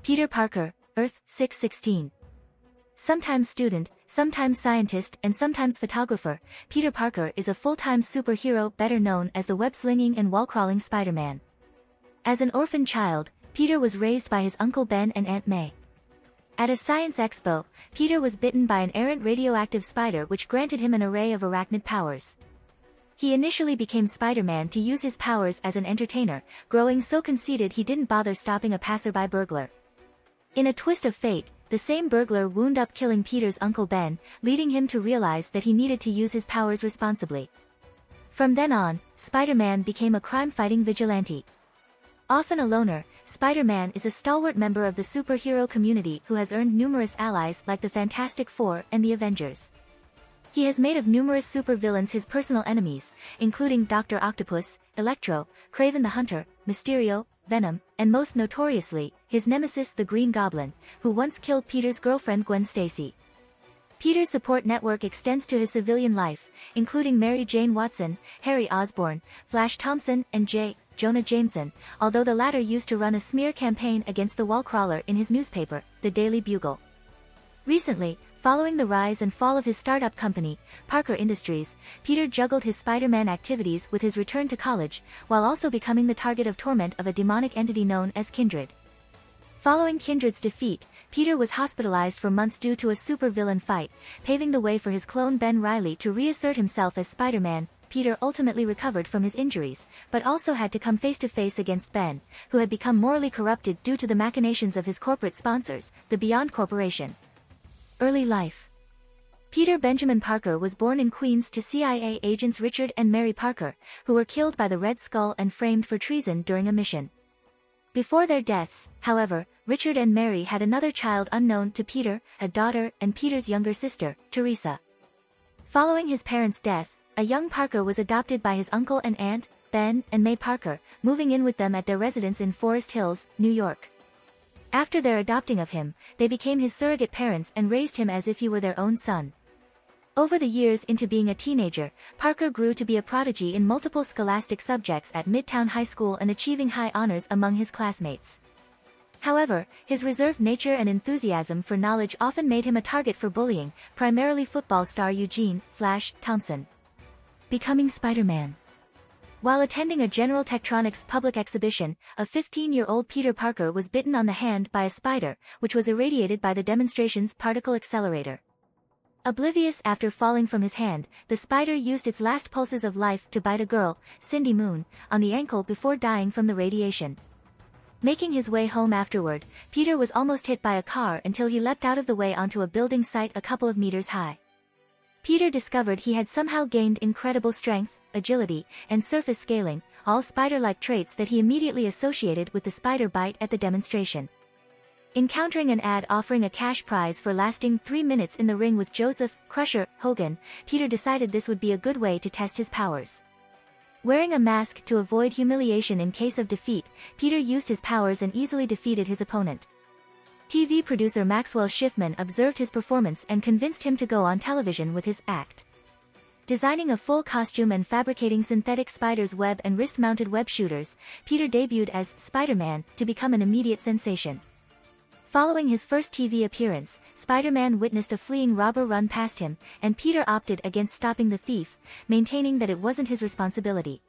Peter Parker, Earth-616. Sometimes student, sometimes scientist and sometimes photographer, Peter Parker is a full-time superhero better known as the web-slinging and wall-crawling Spider-Man. As an orphan child, Peter was raised by his Uncle Ben and Aunt May. At a science expo, Peter was bitten by an errant radioactive spider which granted him an array of arachnid powers. He initially became Spider-Man to use his powers as an entertainer, growing so conceited he didn't bother stopping a passerby burglar. In a twist of fate, the same burglar wound up killing Peter's Uncle Ben, leading him to realize that he needed to use his powers responsibly. From then on, Spider-Man became a crime-fighting vigilante. Often a loner, Spider-Man is a stalwart member of the superhero community who has earned numerous allies like the Fantastic Four and the Avengers. He has made of numerous supervillains his personal enemies, including Dr. Octopus, Electro, Kraven the Hunter, Mysterio, Venom, and most notoriously, his nemesis the Green Goblin, who once killed Peter's girlfriend Gwen Stacy. Peter's support network extends to his civilian life, including Mary Jane Watson, Harry Osborn, Flash Thompson, and J. Jonah Jameson, although the latter used to run a smear campaign against the wall crawler in his newspaper, the Daily Bugle. Recently, following the rise and fall of his startup company, Parker Industries, Peter juggled his Spider-Man activities with his return to college, while also becoming the target of torment of a demonic entity known as Kindred. Following Kindred's defeat, Peter was hospitalized for months due to a supervillain fight, paving the way for his clone Ben Reilly to reassert himself as Spider-Man. Peter ultimately recovered from his injuries, but also had to come face-to-face against Ben, who had become morally corrupted due to the machinations of his corporate sponsors, the Beyond Corporation. Early life. Peter Benjamin Parker was born in Queens to CIA agents Richard and Mary Parker, who were killed by the Red Skull and framed for treason during a mission. Before their deaths, however, Richard and Mary had another child unknown to Peter, a daughter, and Peter's younger sister, Teresa. Following his parents' death, a young Parker was adopted by his uncle and aunt, Ben and May Parker, moving in with them at their residence in Forest Hills, New York. After their adopting of him, they became his surrogate parents and raised him as if he were their own son. Over the years into being a teenager, Parker grew to be a prodigy in multiple scholastic subjects at Midtown High School and achieving high honors among his classmates. However, his reserved nature and enthusiasm for knowledge often made him a target for bullying, primarily football star Eugene "Flash" Thompson. Becoming Spider-Man. While attending a General Tektronix public exhibition, a 15-year-old Peter Parker was bitten on the hand by a spider, which was irradiated by the demonstration's particle accelerator. Oblivious after falling from his hand, the spider used its last pulses of life to bite a girl, Cindy Moon, on the ankle before dying from the radiation. Making his way home afterward, Peter was almost hit by a car until he leapt out of the way onto a building site a couple of meters high. Peter discovered he had somehow gained incredible strength, agility, and surface scaling, all spider-like traits that he immediately associated with the spider bite at the demonstration. Encountering an ad offering a cash prize for lasting 3 minutes in the ring with Joseph "Crusher" Hogan, Peter decided this would be a good way to test his powers. Wearing a mask to avoid humiliation in case of defeat, Peter used his powers and easily defeated his opponent. TV producer Maxwell Schiffman observed his performance and convinced him to go on television with his act. Designing a full costume and fabricating synthetic spider's web and wrist-mounted web shooters, Peter debuted as Spider-Man to become an immediate sensation. Following his first TV appearance, Spider-Man witnessed a fleeing robber run past him, and Peter opted against stopping the thief, maintaining that it wasn't his responsibility.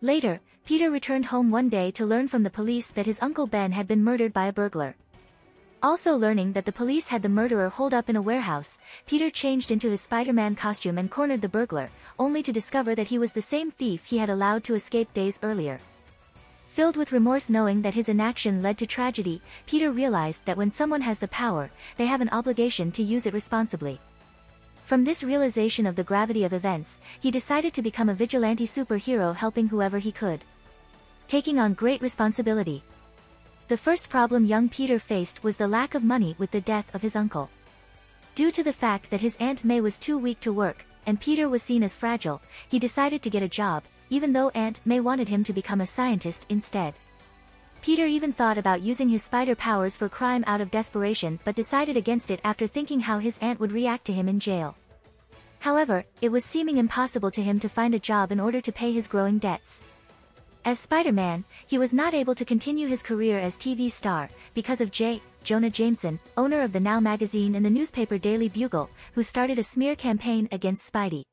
Later, Peter returned home one day to learn from the police that his Uncle Ben had been murdered by a burglar. Also learning that the police had the murderer holed up in a warehouse, Peter changed into his Spider-Man costume and cornered the burglar, only to discover that he was the same thief he had allowed to escape days earlier. Filled with remorse knowing that his inaction led to tragedy, Peter realized that when someone has the power, they have an obligation to use it responsibly. From this realization of the gravity of events, he decided to become a vigilante superhero helping whoever he could. Taking on great responsibility. The first problem young Peter faced was the lack of money with the death of his uncle. Due to the fact that his Aunt May was too weak to work, and Peter was seen as fragile, he decided to get a job, even though Aunt May wanted him to become a scientist instead. Peter even thought about using his spider powers for crime out of desperation but decided against it after thinking how his aunt would react to him in jail. However, it was seeming impossible to him to find a job in order to pay his growing debts. As Spider-Man, he was not able to continue his career as TV star because of J. Jonah Jameson, owner of the Now magazine and the newspaper Daily Bugle, who started a smear campaign against Spidey.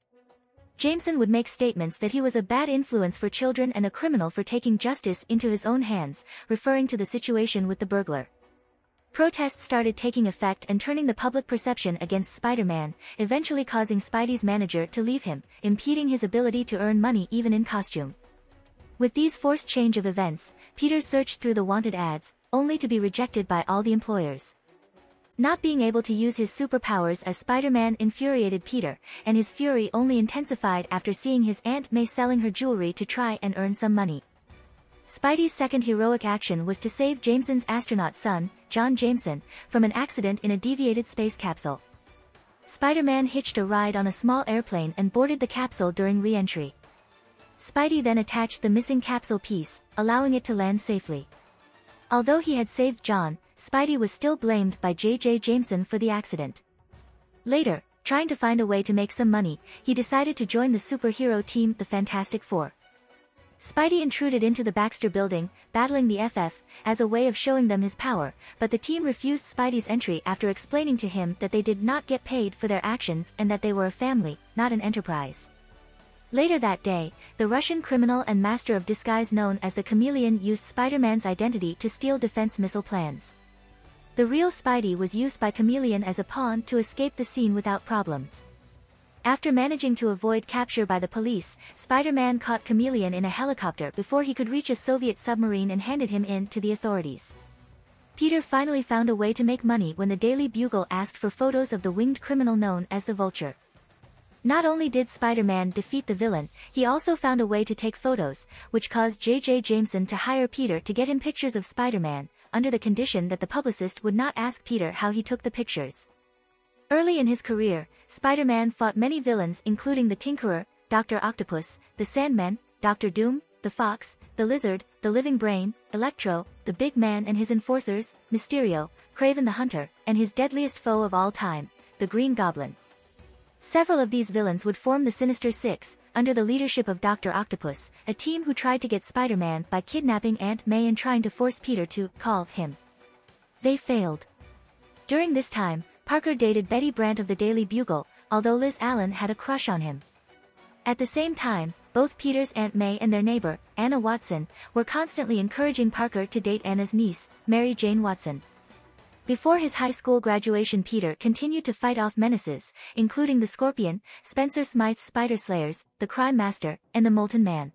Jameson would make statements that he was a bad influence for children and a criminal for taking justice into his own hands, referring to the situation with the burglar. Protests started taking effect and turning the public perception against Spider-Man, eventually causing Spidey's manager to leave him, impeding his ability to earn money even in costume. With these forced change of events, Peter searched through the wanted ads, only to be rejected by all the employers. Not being able to use his superpowers as Spider-Man infuriated Peter, and his fury only intensified after seeing his Aunt May selling her jewelry to try and earn some money. Spidey's second heroic action was to save Jameson's astronaut son, John Jameson, from an accident in a deviated space capsule. Spider-Man hitched a ride on a small airplane and boarded the capsule during re-entry. Spidey then attached the missing capsule piece, allowing it to land safely. Although he had saved John, Spidey was still blamed by J.J. Jameson for the accident. Later, trying to find a way to make some money, he decided to join the superhero team, the Fantastic Four. Spidey intruded into the Baxter building, battling the FF, as a way of showing them his power, but the team refused Spidey's entry after explaining to him that they did not get paid for their actions and that they were a family, not an enterprise. Later that day, the Russian criminal and master of disguise known as the Chameleon used Spider-Man's identity to steal defense missile plans. The real Spidey was used by Chameleon as a pawn to escape the scene without problems. After managing to avoid capture by the police, Spider-Man caught Chameleon in a helicopter before he could reach a Soviet submarine and handed him in to the authorities. Peter finally found a way to make money when the Daily Bugle asked for photos of the winged criminal known as the Vulture. Not only did Spider-Man defeat the villain, he also found a way to take photos, which caused J.J. Jameson to hire Peter to get him pictures of Spider-Man, under the condition that the publicist would not ask Peter how he took the pictures. Early in his career, Spider-Man fought many villains including the Tinkerer, Dr. Octopus, the Sandman, Dr. Doom, the Fox, the Lizard, the Living Brain, Electro, the Big Man and his enforcers, Mysterio, Kraven the Hunter, and his deadliest foe of all time, the Green Goblin. Several of these villains would form the Sinister Six, under the leadership of Dr. Octopus, a team who tried to get Spider-Man by kidnapping Aunt May and trying to force Peter to call him. They failed. During this time, Parker dated Betty Brant of the Daily Bugle, although Liz Allen had a crush on him. At the same time, both Peter's Aunt May and their neighbor, Anna Watson, were constantly encouraging Parker to date Anna's niece, Mary Jane Watson. Before his high school graduation, Peter continued to fight off menaces, including the Scorpion, Spencer Smythe's Spider Slayers, the Crime Master, and the Molten Man.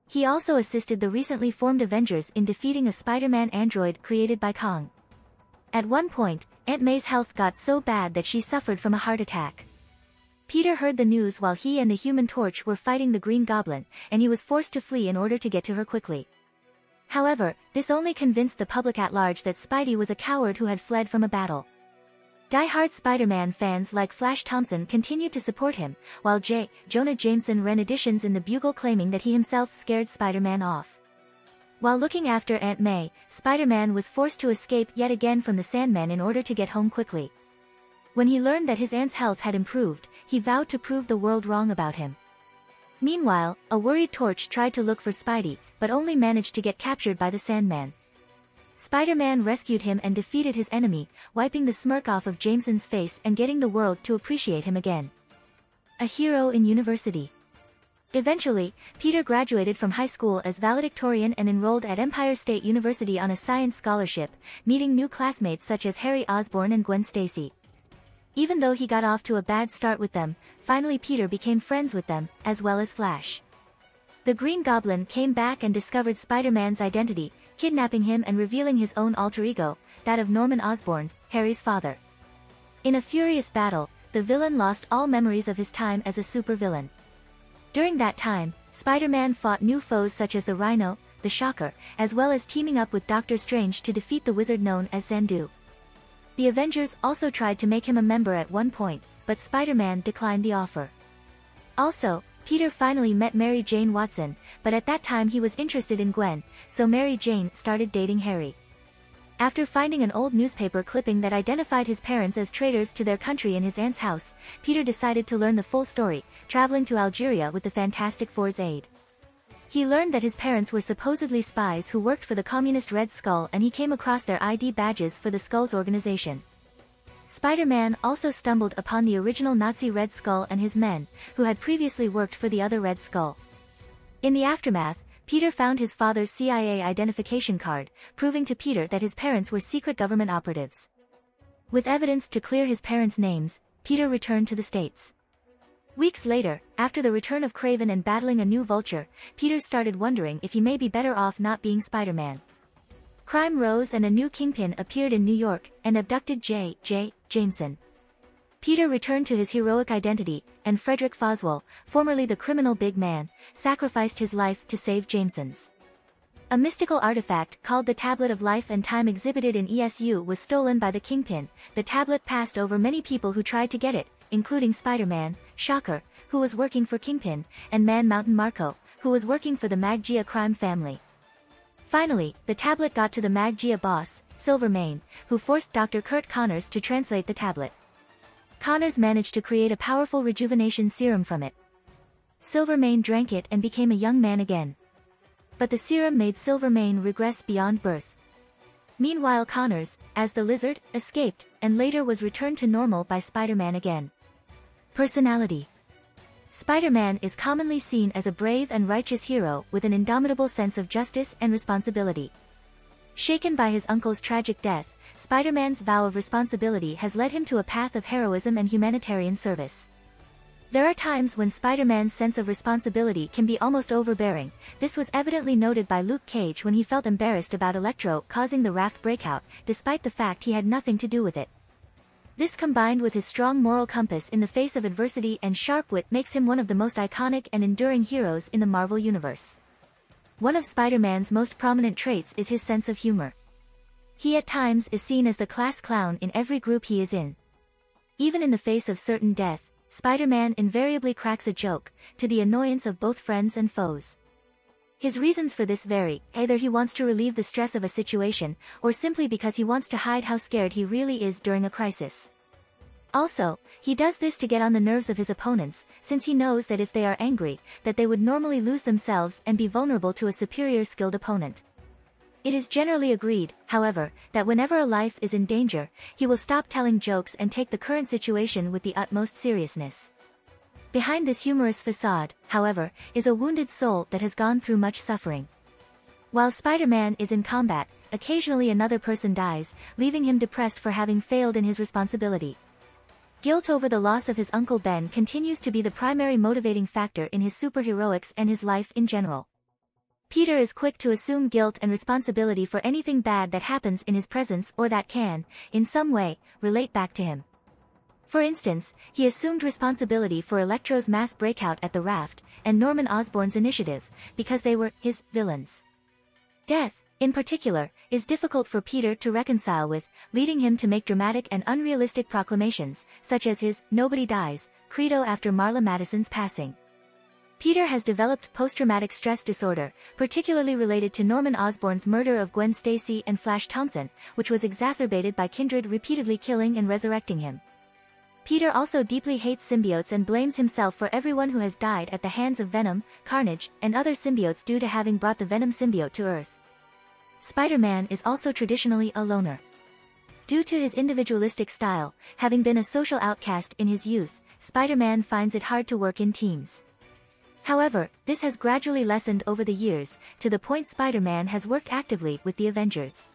He also assisted the recently formed Avengers in defeating a Spider-Man android created by Kong. At one point, Aunt May's health got so bad that she suffered from a heart attack. Peter heard the news while he and the Human Torch were fighting the Green Goblin, and he was forced to flee in order to get to her quickly. However, this only convinced the public at large that Spidey was a coward who had fled from a battle. Die-hard Spider-Man fans like Flash Thompson continued to support him, while J. Jonah Jameson ran editions in the Bugle claiming that he himself scared Spider-Man off. While looking after Aunt May, Spider-Man was forced to escape yet again from the Sandman in order to get home quickly. When he learned that his aunt's health had improved, he vowed to prove the world wrong about him. Meanwhile, a worried Torch tried to look for Spidey, but only managed to get captured by the Sandman. Spider-Man rescued him and defeated his enemy, wiping the smirk off of Jameson's face and getting the world to appreciate him again. A hero in university. Eventually, Peter graduated from high school as valedictorian and enrolled at Empire State University on a science scholarship, meeting new classmates such as Harry Osborn and Gwen Stacy. Even though he got off to a bad start with them, finally Peter became friends with them, as well as Flash. The Green Goblin came back and discovered Spider-Man's identity, kidnapping him and revealing his own alter ego, that of Norman Osborn, Harry's father. In a furious battle, the villain lost all memories of his time as a supervillain. During that time, Spider-Man fought new foes such as the Rhino, the Shocker, as well as teaming up with Doctor Strange to defeat the wizard known as Zandu. The Avengers also tried to make him a member at one point, but Spider-Man declined the offer. Also, Peter finally met Mary Jane Watson, but at that time he was interested in Gwen, so Mary Jane started dating Harry. After finding an old newspaper clipping that identified his parents as traitors to their country in his aunt's house, Peter decided to learn the full story, traveling to Algeria with the Fantastic Four's aid. He learned that his parents were supposedly spies who worked for the communist Red Skull, and he came across their ID badges for the Skull's organization. Spider-Man also stumbled upon the original Nazi Red Skull and his men, who had previously worked for the other Red Skull. In the aftermath, Peter found his father's CIA identification card, proving to Peter that his parents were secret government operatives. With evidence to clear his parents' names, Peter returned to the States. Weeks later, after the return of Kraven and battling a new Vulture, Peter started wondering if he may be better off not being Spider-Man. Crime rose and a new Kingpin appeared in New York and abducted J. Jameson. Peter returned to his heroic identity, and Frederick Foswell, formerly the criminal big man, sacrificed his life to save Jameson's. A mystical artifact called the Tablet of Life and Time exhibited in ESU was stolen by the Kingpin. The tablet passed over many people who tried to get it, including Spider-Man, Shocker, who was working for Kingpin, and Man Mountain Marco, who was working for the Maggia crime family. Finally, the tablet got to the Maggia boss, Silvermane, who forced Dr. Kurt Connors to translate the tablet. Connors managed to create a powerful rejuvenation serum from it. Silvermane drank it and became a young man again. But the serum made Silvermane regress beyond birth. Meanwhile, Connors, as the Lizard, escaped, and later was returned to normal by Spider-Man again. Personality. Spider-Man is commonly seen as a brave and righteous hero with an indomitable sense of justice and responsibility. Shaken by his uncle's tragic death, Spider-Man's vow of responsibility has led him to a path of heroism and humanitarian service. There are times when Spider-Man's sense of responsibility can be almost overbearing. This was evidently noted by Luke Cage when he felt embarrassed about Electro causing the raft breakout, despite the fact he had nothing to do with it. This, combined with his strong moral compass in the face of adversity and sharp wit, makes him one of the most iconic and enduring heroes in the Marvel Universe. One of Spider-Man's most prominent traits is his sense of humor. He at times is seen as the class clown in every group he is in. Even in the face of certain death, Spider-Man invariably cracks a joke, to the annoyance of both friends and foes. His reasons for this vary: either he wants to relieve the stress of a situation, or simply because he wants to hide how scared he really is during a crisis. Also, he does this to get on the nerves of his opponents, since he knows that if they are angry, that they would normally lose themselves and be vulnerable to a superior skilled opponent. It is generally agreed, however, that whenever a life is in danger, he will stop telling jokes and take the current situation with the utmost seriousness. Behind this humorous facade, however, is a wounded soul that has gone through much suffering. While Spider-Man is in combat, occasionally another person dies, leaving him depressed for having failed in his responsibility. Guilt over the loss of his Uncle Ben continues to be the primary motivating factor in his superheroics and his life in general. Peter is quick to assume guilt and responsibility for anything bad that happens in his presence or that can, in some way, relate back to him. For instance, he assumed responsibility for Electro's mass breakout at the raft, and Norman Osborn's initiative, because they were his villains. Death, in particular, is difficult for Peter to reconcile with, leading him to make dramatic and unrealistic proclamations, such as his "Nobody dies" credo after Marla Madison's passing. Peter has developed post-traumatic stress disorder, particularly related to Norman Osborn's murder of Gwen Stacy and Flash Thompson, which was exacerbated by Kindred repeatedly killing and resurrecting him. Peter also deeply hates symbiotes and blames himself for everyone who has died at the hands of Venom, Carnage, and other symbiotes due to having brought the Venom symbiote to Earth. Spider-Man is also traditionally a loner. Due to his individualistic style, having been a social outcast in his youth, Spider-Man finds it hard to work in teams. However, this has gradually lessened over the years, to the point Spider-Man has worked actively with the Avengers.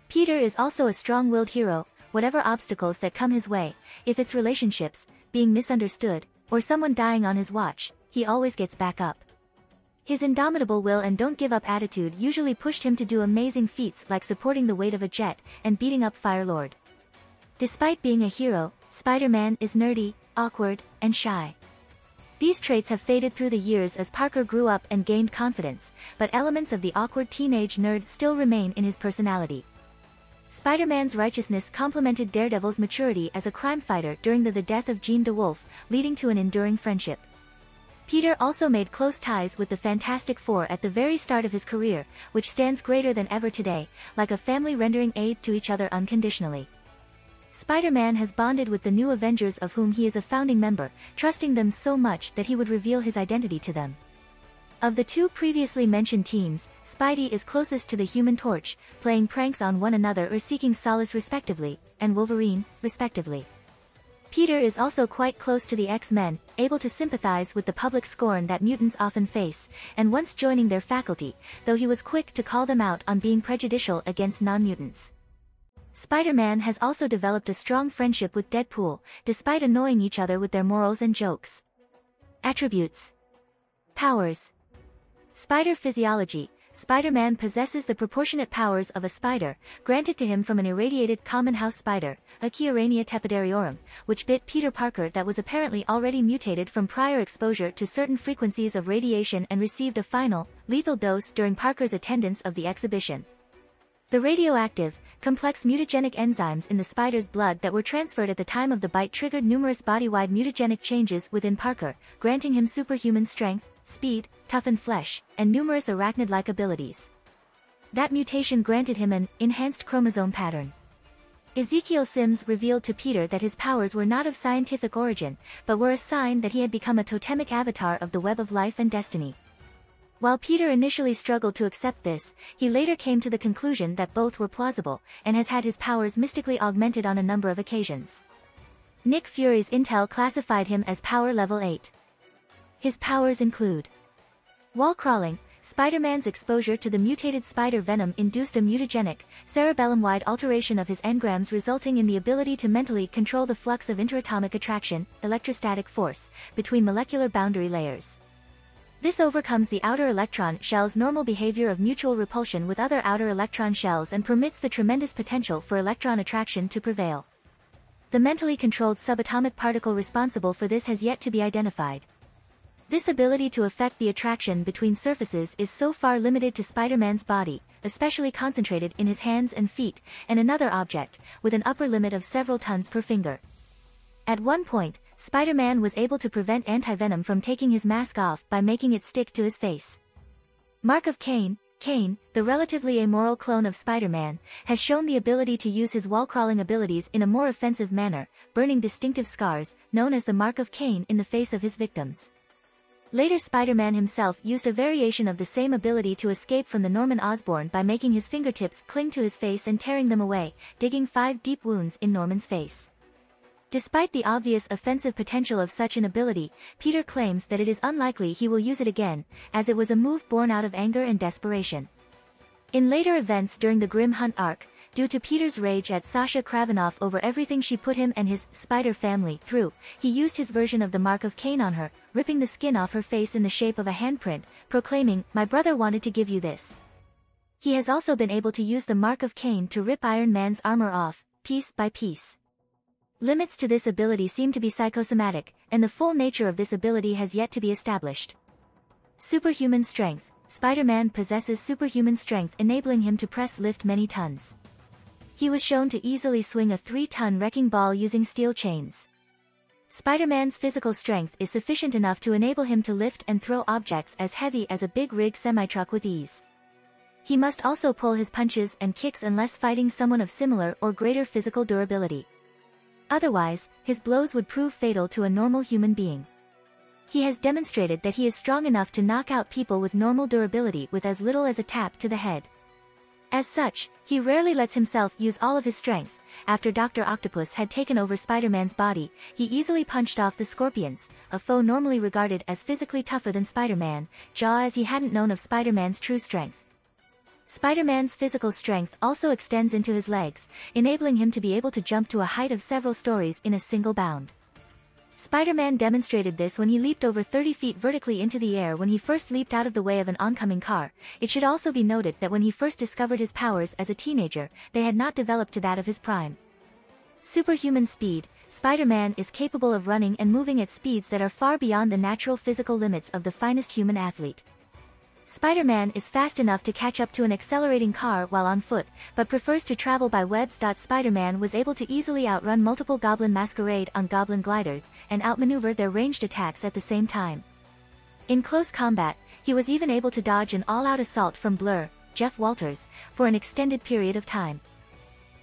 Peter is also a strong-willed hero. Whatever obstacles that come his way, if it's relationships, being misunderstood, or someone dying on his watch, he always gets back up. His indomitable will and don't-give-up attitude usually pushed him to do amazing feats like supporting the weight of a jet and beating up Fire-Lord. Despite being a hero, Spider-Man is nerdy, awkward, and shy. These traits have faded through the years as Parker grew up and gained confidence, but elements of the awkward teenage nerd still remain in his personality. Spider-Man's righteousness complemented Daredevil's maturity as a crime fighter during the death of Jean DeWolf, leading to an enduring friendship. Peter also made close ties with the Fantastic Four at the very start of his career, which stands greater than ever today, like a family rendering aid to each other unconditionally. Spider-Man has bonded with the new Avengers, of whom he is a founding member, trusting them so much that he would reveal his identity to them. Of the two previously mentioned teams, Spidey is closest to the Human Torch, playing pranks on one another or seeking solace respectively, and Wolverine, respectively. Peter is also quite close to the X-Men, able to sympathize with the public scorn that mutants often face, and once joining their faculty, though he was quick to call them out on being prejudicial against non-mutants. Spider-Man has also developed a strong friendship with Deadpool, despite annoying each other with their morals and jokes. Attributes. Powers. Spider physiology. Spider-Man possesses the proportionate powers of a spider, granted to him from an irradiated common house spider, Arachnid tepidariorum, which bit Peter Parker that was apparently already mutated from prior exposure to certain frequencies of radiation and received a final, lethal dose during Parker's attendance of the exhibition. The radioactive, complex mutagenic enzymes in the spider's blood that were transferred at the time of the bite triggered numerous body-wide mutagenic changes within Parker, granting him superhuman strength, speed, toughened flesh, and numerous arachnid-like abilities. That mutation granted him an enhanced chromosome pattern. Ezekiel Sims revealed to Peter that his powers were not of scientific origin, but were a sign that he had become a totemic avatar of the web of life and destiny. While Peter initially struggled to accept this, he later came to the conclusion that both were plausible, and has had his powers mystically augmented on a number of occasions. Nick Fury's intel classified him as Power Level 8. His powers include wall crawling. Spider-Man's exposure to the mutated spider venom induced a mutagenic, cerebellum-wide alteration of his engrams, resulting in the ability to mentally control the flux of interatomic attraction, electrostatic force, between molecular boundary layers. This overcomes the outer electron shell's normal behavior of mutual repulsion with other outer electron shells and permits the tremendous potential for electron attraction to prevail. The mentally controlled subatomic particle responsible for this has yet to be identified. This ability to affect the attraction between surfaces is so far limited to Spider-Man's body, especially concentrated in his hands and feet, and another object, with an upper limit of several tons per finger. At one point, Spider-Man was able to prevent antivenom from taking his mask off by making it stick to his face. Mark of Cain, Cain, the relatively amoral clone of Spider-Man, has shown the ability to use his wall-crawling abilities in a more offensive manner, burning distinctive scars, known as the Mark of Cain, in the face of his victims. Later Spider-Man himself used a variation of the same ability to escape from the Norman Osborn by making his fingertips cling to his face and tearing them away, digging 5 deep wounds in Norman's face. Despite the obvious offensive potential of such an ability, Peter claims that it is unlikely he will use it again, as it was a move born out of anger and desperation. In later events during the Grim Hunt arc, due to Peter's rage at Sasha Kravinoff over everything she put him and his spider family through, he used his version of the Mark of Cain on her, ripping the skin off her face in the shape of a handprint, proclaiming, "My brother wanted to give you this." He has also been able to use the Mark of Cain to rip Iron Man's armor off, piece by piece. Limits to this ability seem to be psychosomatic, and the full nature of this ability has yet to be established. Superhuman strength. Spider-Man possesses superhuman strength, enabling him to lift many tons. He was shown to easily swing a 3-ton wrecking ball using steel chains. Spider-Man's physical strength is sufficient enough to enable him to lift and throw objects as heavy as a big rig semi-truck with ease. He must also pull his punches and kicks unless fighting someone of similar or greater physical durability. Otherwise, his blows would prove fatal to a normal human being. He has demonstrated that he is strong enough to knock out people with normal durability with as little as a tap to the head. As such, he rarely lets himself use all of his strength. After Dr. Octopus had taken over Spider-Man's body, he easily punched off the Scorpions, a foe normally regarded as physically tougher than Spider-Man, jaw as he hadn't known of Spider-Man's true strength. Spider-Man's physical strength also extends into his legs, enabling him to be able to jump to a height of several stories in a single bound. Spider-Man demonstrated this when he leaped over 30 feet vertically into the air when he first leaped out of the way of an oncoming car. It should also be noted that when he first discovered his powers as a teenager, they had not developed to that of his prime. Superhuman speed. Spider-Man is capable of running and moving at speeds that are far beyond the natural physical limits of the finest human athlete. Spider-Man is fast enough to catch up to an accelerating car while on foot, but prefers to travel by webs. Spider-Man was able to easily outrun multiple Goblin Masquerade on Goblin gliders, and outmaneuver their ranged attacks at the same time. In close combat, he was even able to dodge an all-out assault from Blur, Jeff Walters, for an extended period of time.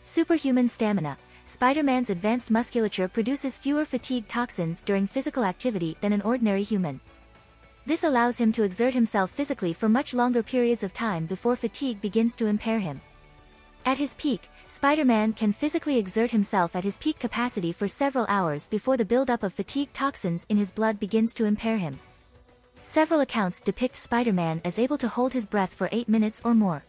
Superhuman stamina. Spider-Man's advanced musculature produces fewer fatigue toxins during physical activity than an ordinary human. This allows him to exert himself physically for much longer periods of time before fatigue begins to impair him. At his peak, Spider-Man can physically exert himself at his peak capacity for several hours before the buildup of fatigue toxins in his blood begins to impair him. Several accounts depict Spider-Man as able to hold his breath for 8 minutes or more.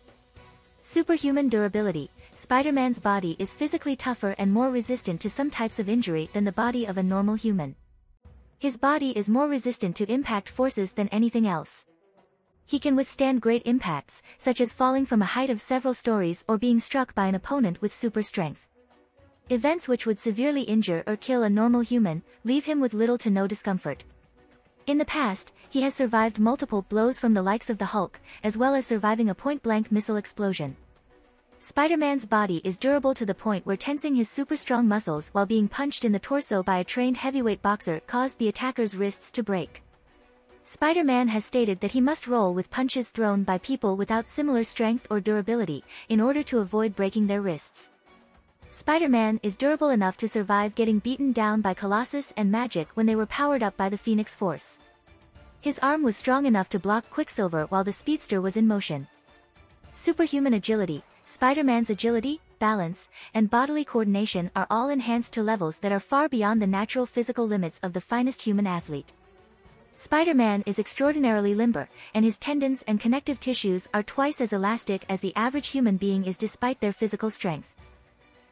Superhuman durability. Spider-Man's body is physically tougher and more resistant to some types of injury than the body of a normal human. His body is more resistant to impact forces than anything else. He can withstand great impacts, such as falling from a height of several stories or being struck by an opponent with super strength. Events which would severely injure or kill a normal human leave him with little to no discomfort. In the past, he has survived multiple blows from the likes of the Hulk, as well as surviving a point-blank missile explosion. Spider-Man's body is durable to the point where tensing his super-strong muscles while being punched in the torso by a trained heavyweight boxer caused the attacker's wrists to break. Spider-Man has stated that he must roll with punches thrown by people without similar strength or durability, in order to avoid breaking their wrists. Spider-Man is durable enough to survive getting beaten down by Colossus and Magic when they were powered up by the Phoenix Force. His arm was strong enough to block Quicksilver while the speedster was in motion. Superhuman agility. Spider-Man's agility, balance, and bodily coordination are all enhanced to levels that are far beyond the natural physical limits of the finest human athlete. Spider-Man is extraordinarily limber, and his tendons and connective tissues are twice as elastic as the average human being is despite their physical strength.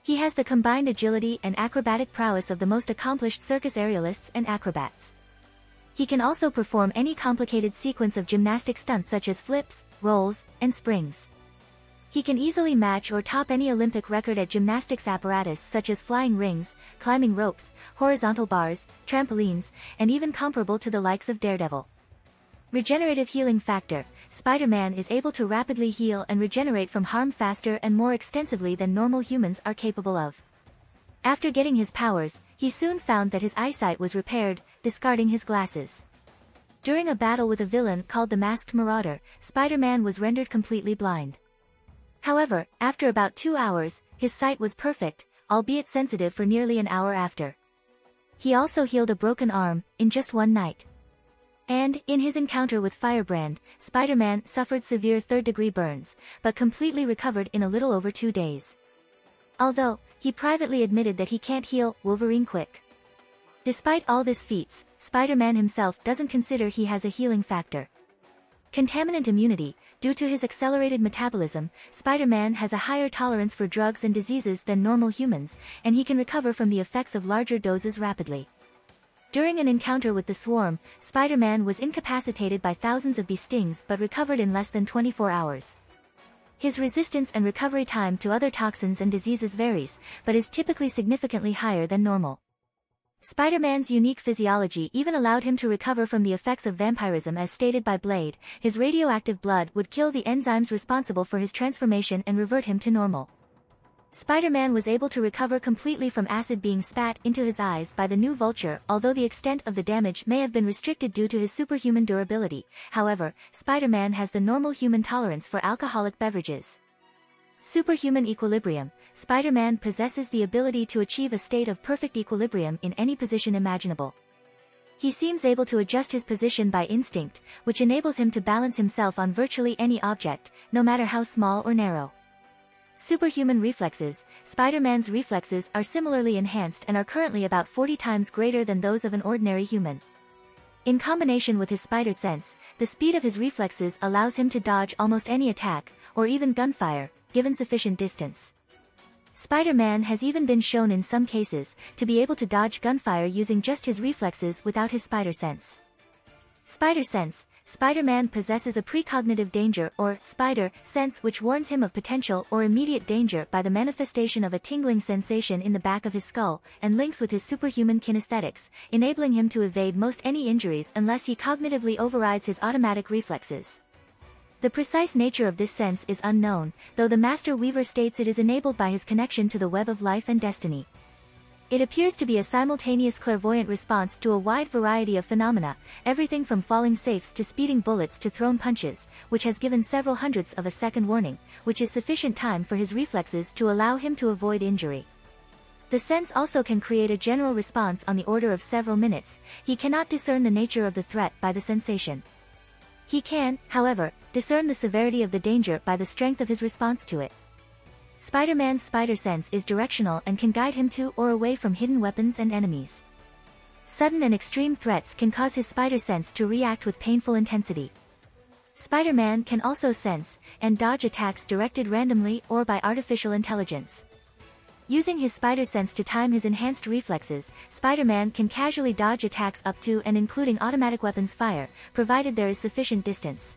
He has the combined agility and acrobatic prowess of the most accomplished circus aerialists and acrobats. He can also perform any complicated sequence of gymnastic stunts such as flips, rolls, and springs. He can easily match or top any Olympic record at gymnastics apparatus such as flying rings, climbing ropes, horizontal bars, trampolines, and even comparable to the likes of Daredevil. Regenerative healing factor. Spider-Man is able to rapidly heal and regenerate from harm faster and more extensively than normal humans are capable of. After getting his powers, he soon found that his eyesight was repaired, discarding his glasses. During a battle with a villain called the Masked Marauder, Spider-Man was rendered completely blind. However, after about 2 hours, his sight was perfect, albeit sensitive for nearly an hour after. He also healed a broken arm, in just one night. And, in his encounter with Firebrand, Spider-Man suffered severe third-degree burns, but completely recovered in a little over 2 days. Although, he privately admitted that he can't heal Wolverine quick. Despite all these feats, Spider-Man himself doesn't consider he has a healing factor. Contaminant immunity. Due to his accelerated metabolism, Spider-Man has a higher tolerance for drugs and diseases than normal humans, and he can recover from the effects of larger doses rapidly. During an encounter with the Swarm, Spider-Man was incapacitated by thousands of bee stings but recovered in less than 24 hours. His resistance and recovery time to other toxins and diseases varies, but is typically significantly higher than normal. Spider-Man's unique physiology even allowed him to recover from the effects of vampirism as stated by Blade. His radioactive blood would kill the enzymes responsible for his transformation and revert him to normal. Spider-Man was able to recover completely from acid being spat into his eyes by the new Vulture, although the extent of the damage may have been restricted due to his superhuman durability. However, Spider-Man has the normal human tolerance for alcoholic beverages. Superhuman equilibrium. Spider-Man possesses the ability to achieve a state of perfect equilibrium in any position imaginable. He seems able to adjust his position by instinct, which enables him to balance himself on virtually any object, no matter how small or narrow. Superhuman reflexes. Spider-Man's reflexes are similarly enhanced and are currently about 40 times greater than those of an ordinary human. In combination with his spider sense, the speed of his reflexes allows him to dodge almost any attack, or even gunfire, given sufficient distance. Spider-Man has even been shown in some cases to be able to dodge gunfire using just his reflexes without his spider sense. Spider sense. Spider-Man possesses a precognitive danger or spider sense which warns him of potential or immediate danger by the manifestation of a tingling sensation in the back of his skull, and links with his superhuman kinesthetics, enabling him to evade most any injuries unless he cognitively overrides his automatic reflexes. The precise nature of this sense is unknown, though the Master Weaver states it is enabled by his connection to the web of life and destiny. It appears to be a simultaneous clairvoyant response to a wide variety of phenomena, everything from falling safes to speeding bullets to thrown punches, which has given several hundredths of a second warning, which is sufficient time for his reflexes to allow him to avoid injury. The sense also can create a general response on the order of several minutes. He cannot discern the nature of the threat by the sensation. He can, however, discern the severity of the danger by the strength of his response to it. Spider-Man's spider sense is directional and can guide him to or away from hidden weapons and enemies. Sudden and extreme threats can cause his spider sense to react with painful intensity. Spider-Man can also sense and dodge attacks directed randomly or by artificial intelligence. Using his spider sense to time his enhanced reflexes, Spider-Man can casually dodge attacks up to and including automatic weapons fire, provided there is sufficient distance.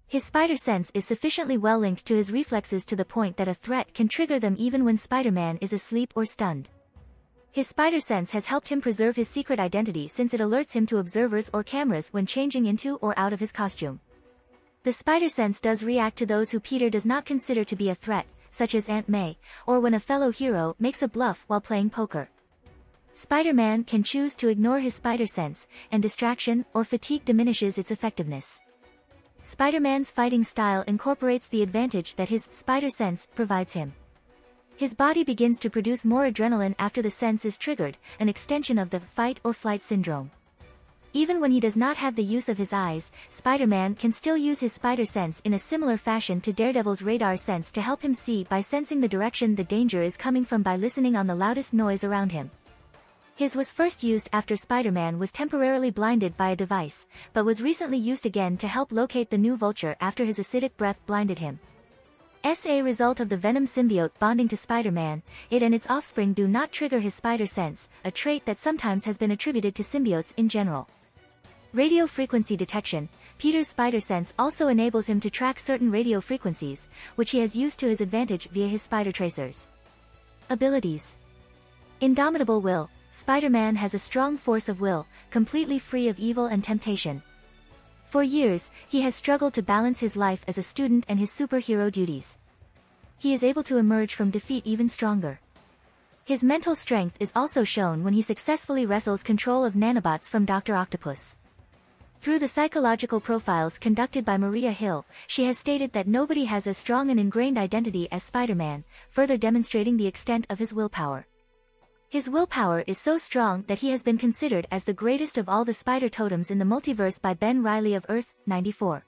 His spider sense is sufficiently well linked to his reflexes to the point that a threat can trigger them even when Spider-Man is asleep or stunned. His spider sense has helped him preserve his secret identity since it alerts him to observers or cameras when changing into or out of his costume. The spider sense does react to those who Peter does not consider to be a threat, such as Aunt May, or when a fellow hero makes a bluff while playing poker. Spider-Man can choose to ignore his spider sense, and distraction or fatigue diminishes its effectiveness. Spider-Man's fighting style incorporates the advantage that his spider sense provides him. His body begins to produce more adrenaline after the sense is triggered, an extension of the fight or flight syndrome. Even when he does not have the use of his eyes, Spider-Man can still use his spider sense in a similar fashion to Daredevil's radar sense to help him see by sensing the direction the danger is coming from by listening on the loudest noise around him. His was first used after Spider-Man was temporarily blinded by a device, but was recently used again to help locate the new Vulture after his acidic breath blinded him. As a result of the Venom symbiote bonding to Spider-Man, it and its offspring do not trigger his spider sense, a trait that sometimes has been attributed to symbiotes in general. Radio frequency detection. Peter's spider sense also enables him to track certain radio frequencies, which he has used to his advantage via his spider tracers. Abilities. Indomitable will. Spider-Man has a strong force of will, completely free of evil and temptation. For years, he has struggled to balance his life as a student and his superhero duties. He is able to emerge from defeat even stronger. His mental strength is also shown when he successfully wrestles control of nanobots from Dr. Octopus. Through the psychological profiles conducted by Maria Hill, she has stated that nobody has as strong an ingrained identity as Spider-Man, further demonstrating the extent of his willpower. His willpower is so strong that he has been considered as the greatest of all the spider totems in the multiverse by Ben Reilly of Earth-616.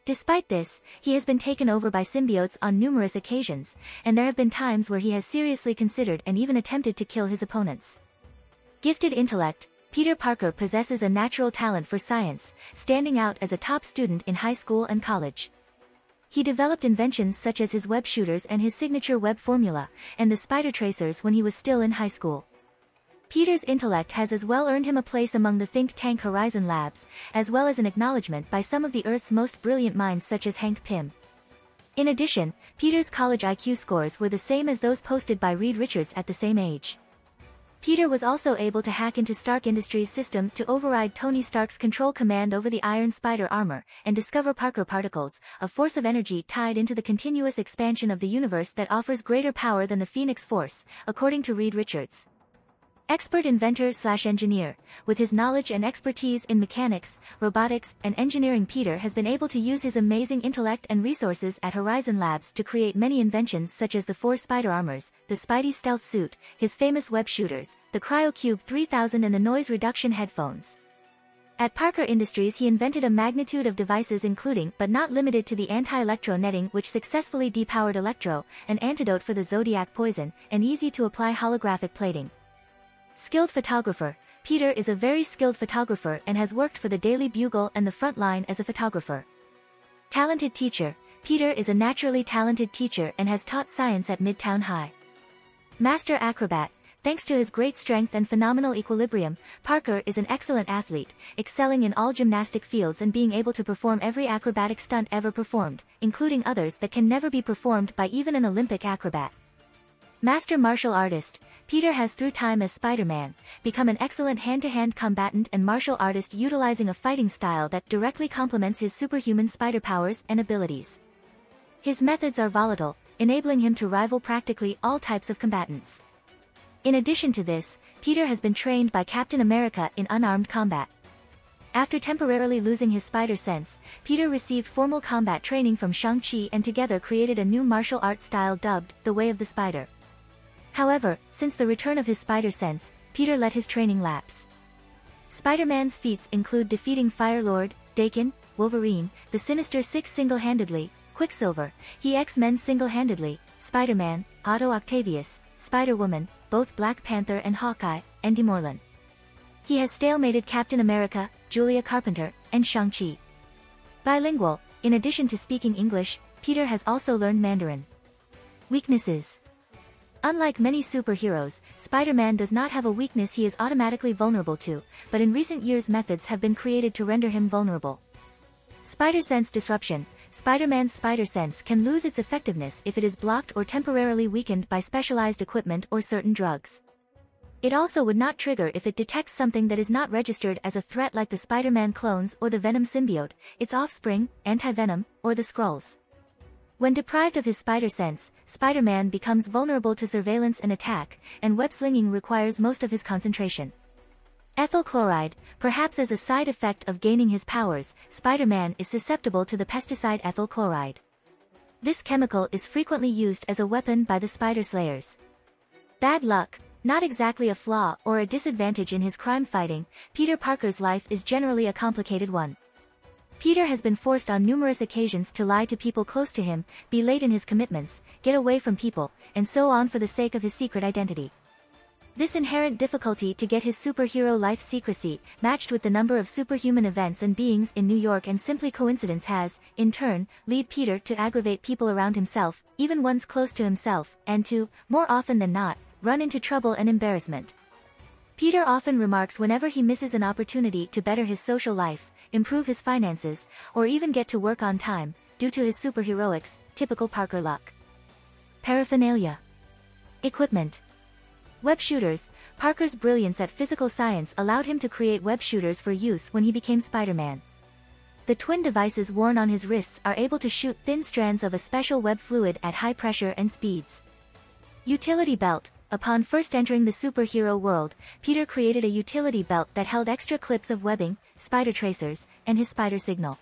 Despite this, he has been taken over by symbiotes on numerous occasions, and there have been times where he has seriously considered and even attempted to kill his opponents. Gifted intellect. Peter Parker possesses a natural talent for science, standing out as a top student in high school and college. He developed inventions such as his web shooters and his signature web formula, and the spider tracers when he was still in high school. Peter's intellect has as well earned him a place among the think tank Horizon Labs, as well as an acknowledgement by some of the Earth's most brilliant minds such as Hank Pym. In addition, Peter's college IQ scores were the same as those posted by Reed Richards at the same age. Peter was also able to hack into Stark Industries' system to override Tony Stark's control command over the Iron Spider armor, and discover Parker particles, a force of energy tied into the continuous expansion of the universe that offers greater power than the Phoenix Force, according to Reed Richards. Expert inventor/engineer. With his knowledge and expertise in mechanics, robotics, and engineering, Peter has been able to use his amazing intellect and resources at Horizon Labs to create many inventions such as the 4 spider armors, the Spidey stealth suit, his famous web shooters, the CryoCube 3000 and the noise reduction headphones. At Parker Industries he invented a magnitude of devices including but not limited to the anti-electro netting which successfully depowered Electro, an antidote for the Zodiac poison, and easy-to-apply holographic plating. Skilled photographer. Peter is a very skilled photographer and has worked for the Daily Bugle and the front line as a photographer. Talented teacher. Peter is a naturally talented teacher and has taught science at Midtown High. Master acrobat. Thanks to his great strength and phenomenal equilibrium, Parker is an excellent athlete, excelling in all gymnastic fields and being able to perform every acrobatic stunt ever performed, including others that can never be performed by even an Olympic acrobat. Master martial artist. Peter has through time as Spider-Man, become an excellent hand-to-hand combatant and martial artist utilizing a fighting style that directly complements his superhuman spider powers and abilities. His methods are volatile, enabling him to rival practically all types of combatants. In addition to this, Peter has been trained by Captain America in unarmed combat. After temporarily losing his spider sense, Peter received formal combat training from Shang-Chi and together created a new martial arts style dubbed The Way of the Spider. However, since the return of his spider sense, Peter let his training lapse. Spider-Man's feats include defeating Fire Lord, Daken, Wolverine, the Sinister Six single-handedly, Quicksilver, he X-Men single-handedly, Spider-Man, Otto Octavius, Spider-Woman, both Black Panther and Hawkeye, and Demorlin. He has stalemated Captain America, Julia Carpenter, and Shang-Chi. Bilingual, in addition to speaking English, Peter has also learned Mandarin. Weaknesses. Unlike many superheroes, Spider-Man does not have a weakness he is automatically vulnerable to, but in recent years methods have been created to render him vulnerable. Spider sense disruption. Spider-Man's spider sense can lose its effectiveness if it is blocked or temporarily weakened by specialized equipment or certain drugs. It also would not trigger if it detects something that is not registered as a threat, like the Spider-Man clones or the Venom symbiote, its offspring, Anti-Venom, or the Skrulls. When deprived of his spider sense, Spider-Man becomes vulnerable to surveillance and attack, and web-slinging requires most of his concentration. Ethyl chloride. Perhaps as a side effect of gaining his powers, Spider-Man is susceptible to the pesticide ethyl chloride. This chemical is frequently used as a weapon by the Spider Slayers. Bad luck. Not exactly a flaw or a disadvantage in his crime fighting, Peter Parker's life is generally a complicated one. Peter has been forced on numerous occasions to lie to people close to him, be late in his commitments, get away from people, and so on for the sake of his secret identity. This inherent difficulty to get his superhero life secrecy, matched with the number of superhuman events and beings in New York and simply coincidence, has, in turn, led Peter to aggravate people around himself, even ones close to himself, and to, more often than not, run into trouble and embarrassment. Peter often remarks whenever he misses an opportunity to better his social life, improve his finances, or even get to work on time, due to his superheroics, typical Parker luck. Paraphernalia. Equipment. Web shooters. Parker's brilliance at physical science allowed him to create web shooters for use when he became Spider-Man. The twin devices worn on his wrists are able to shoot thin strands of a special web fluid at high pressure and speeds. Utility belt. Upon first entering the superhero world, Peter created a utility belt that held extra clips of webbing, spider tracers, and his spider signal.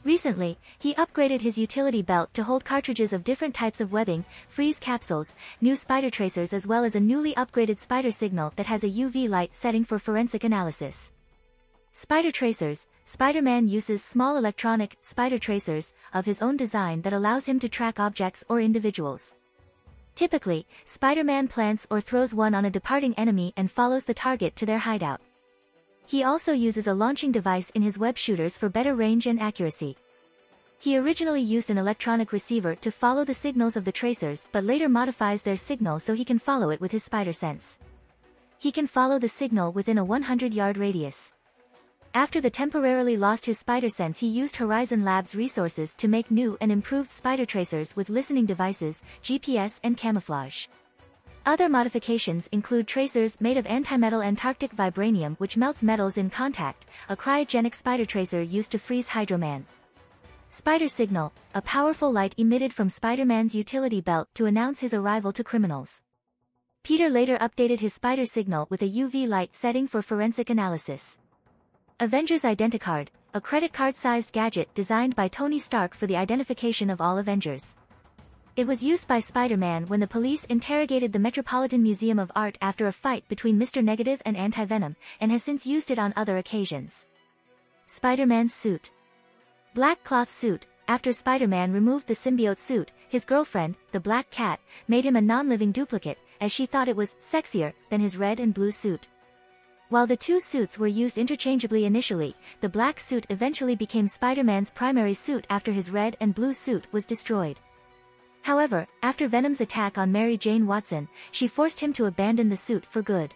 Recently, he upgraded his utility belt to hold cartridges of different types of webbing, freeze capsules, new spider tracers, as well as a newly upgraded spider signal that has a UV light setting for forensic analysis. Spider tracers. Spider-Man uses small electronic spider tracers of his own design that allows him to track objects or individuals. Typically, Spider-Man plants or throws one on a departing enemy and follows the target to their hideout. He also uses a launching device in his web shooters for better range and accuracy. He originally used an electronic receiver to follow the signals of the tracers, but later modifies their signal so he can follow it with his spider sense. He can follow the signal within a 100-yard radius. After the temporarily lost his spider sense, he used Horizon Labs resources to make new and improved spider tracers with listening devices, GPS, and camouflage. Other modifications include tracers made of antimetal Antarctic vibranium which melts metals in contact, a cryogenic spider tracer used to freeze Hydro-Man. Spider signal, a powerful light emitted from Spider-Man's utility belt to announce his arrival to criminals. Peter later updated his spider signal with a UV light setting for forensic analysis. Avengers Identicard, a credit card-sized gadget designed by Tony Stark for the identification of all Avengers. It was used by Spider-Man when the police interrogated the Metropolitan Museum of Art after a fight between Mr. Negative and Anti-Venom, and has since used it on other occasions. Spider-Man's suit. Black cloth suit. After Spider-Man removed the symbiote suit, his girlfriend, the Black Cat, made him a non-living duplicate, as she thought it was sexier than his red and blue suit. While the two suits were used interchangeably initially, the black suit eventually became Spider-Man's primary suit after his red and blue suit was destroyed. However, after Venom's attack on Mary Jane Watson, she forced him to abandon the suit for good.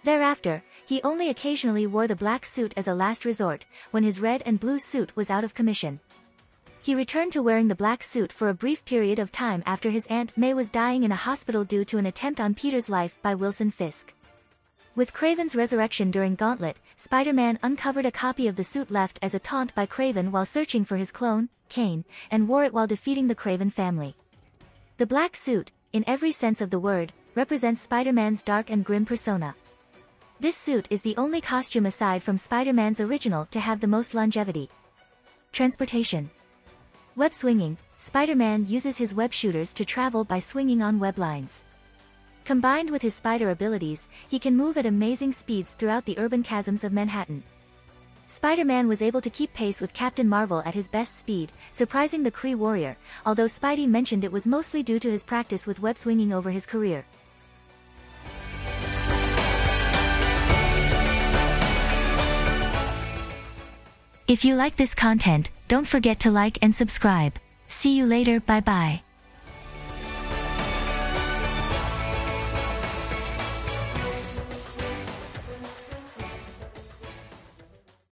Thereafter, he only occasionally wore the black suit as a last resort, when his red and blue suit was out of commission. He returned to wearing the black suit for a brief period of time after his Aunt May was dying in a hospital due to an attempt on Peter's life by Wilson Fisk. With Kraven's resurrection during Gauntlet, Spider-Man uncovered a copy of the suit left as a taunt by Kraven while searching for his clone, Kane, and wore it while defeating the Kraven family. The black suit, in every sense of the word, represents Spider-Man's dark and grim persona. This suit is the only costume aside from Spider-Man's original to have the most longevity. Transportation. Web swinging. Spider-Man uses his web shooters to travel by swinging on web lines. Combined with his spider abilities, he can move at amazing speeds throughout the urban chasms of Manhattan. Spider-Man was able to keep pace with Captain Marvel at his best speed, surprising the Kree warrior, although Spidey mentioned it was mostly due to his practice with web-slinging over his career. If you like this content, don't forget to like and subscribe. See you later, bye bye.